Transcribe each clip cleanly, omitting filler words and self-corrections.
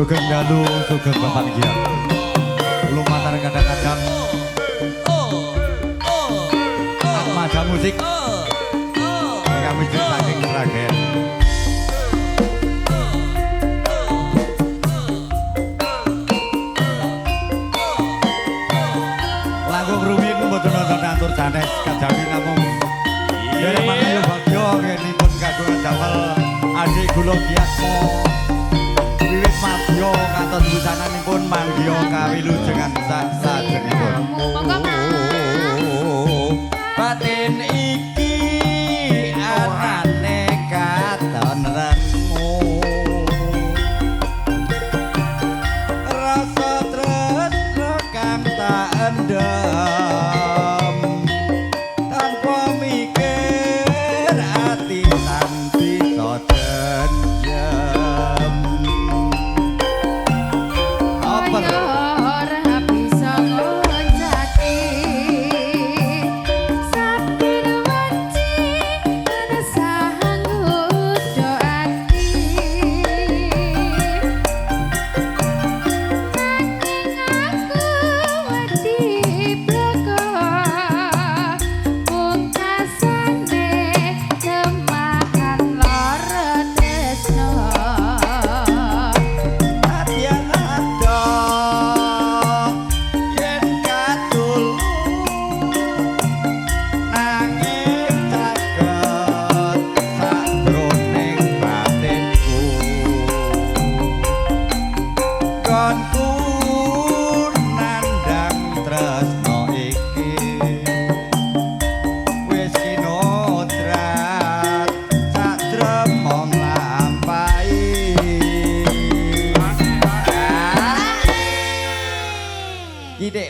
Sugeng dalu, sugeng bahagia. Lumatar kadang-kadang armada musik kami saking Sragen. Lagu rumiyin mboten wonten atur sanes kajawi namung dherek mangayu bagya ngenipun kagungan damel adik kula Giatmo. Wiwit madya kantos busananipun manggya kawilujengan sajenipun. Batin iki anane katon renmu. Rasa tresno kang tak endem tanpa mikir ati tanti soden.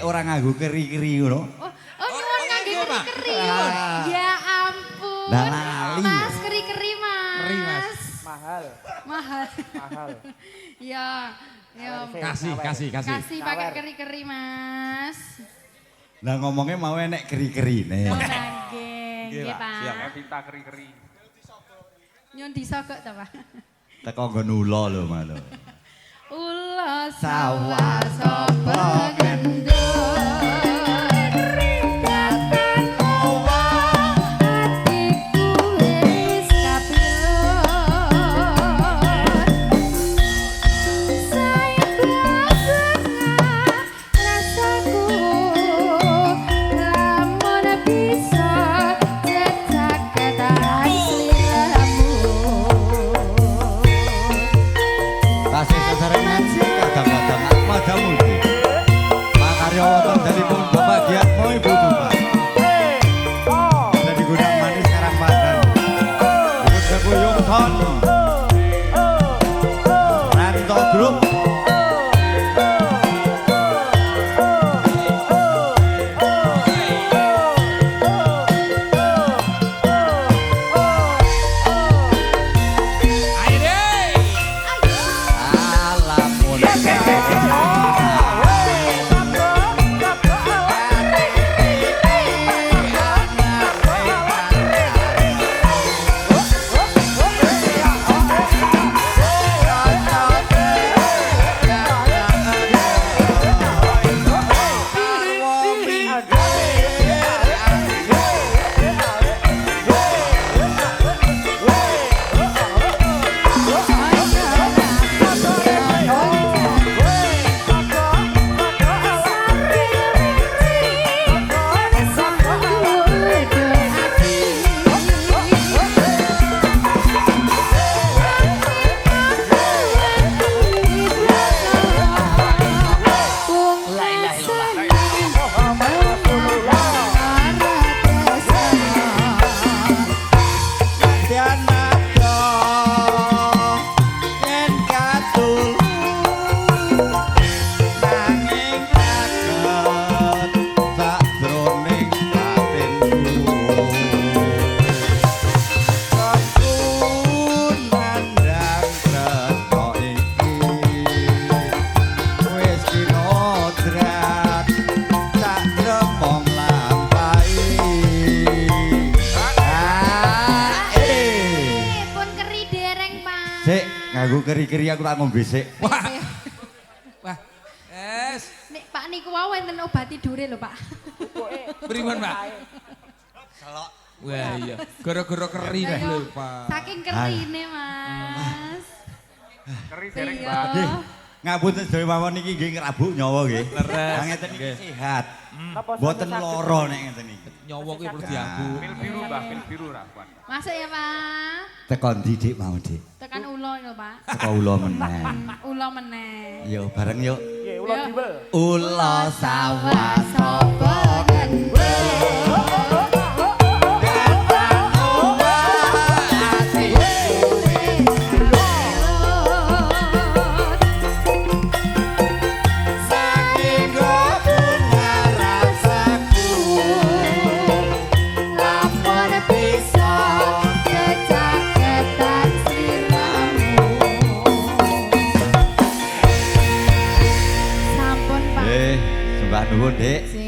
Orang nganggo keri-keri ngono. Oh, nyuwun nganggo keri-keri. Ya ampun. Lah lali. Mas keri-keri, Mas. Keri, Mas. Mahal. Mahal. Mahal. Ya, ya. Kasih. Kasih pakai keri-keri, Mas. Lah ngomongnya mau enek keri-kerine. Oh, nggih. Nggih, Pak. Siap, minta keri-keri. Nyun disogok ta, Pak? Teko nggon ula lho, Mas. Ula Sawah sapa gendut. Kasih sesarengan kadang-kadang armada musik. Makarya wonten dalipun Bapak Giatmo Ibu Tumpah. Dari Gudang Manis Karangpaten. Ikut Seguyung Son. Ranto Group. Sik, nganggo keri-keri aku tak ngombe sik. Wah. niku wau wonten obat tidure lho, Pak. Pripun, Pak? Selok. Wah iya, gara-gara kering Ayo, lho, Pak. Saking kerine, Mas. Keri dereng Iya. Mbak. Nggih. Ngapunten sedaya mawon niki nggih ngrabuk nyawa nggih. Leres. Ngeten iki Nggih. sehat. Mboten lara nek ngeten iki. Nyawa kuwi perlu diambu. Pil biru Mbak, pil biru ra kuat. Masuk ya, Pak. Tekan ndi Dik mau Dik? Tekan ulo lho, Pak. Teko ula meneh. Ulo meneh. Yo bareng yuk. Nggih, ulo diwel. Ula sawah sapa ngendut. Sembah nuwun, Dik.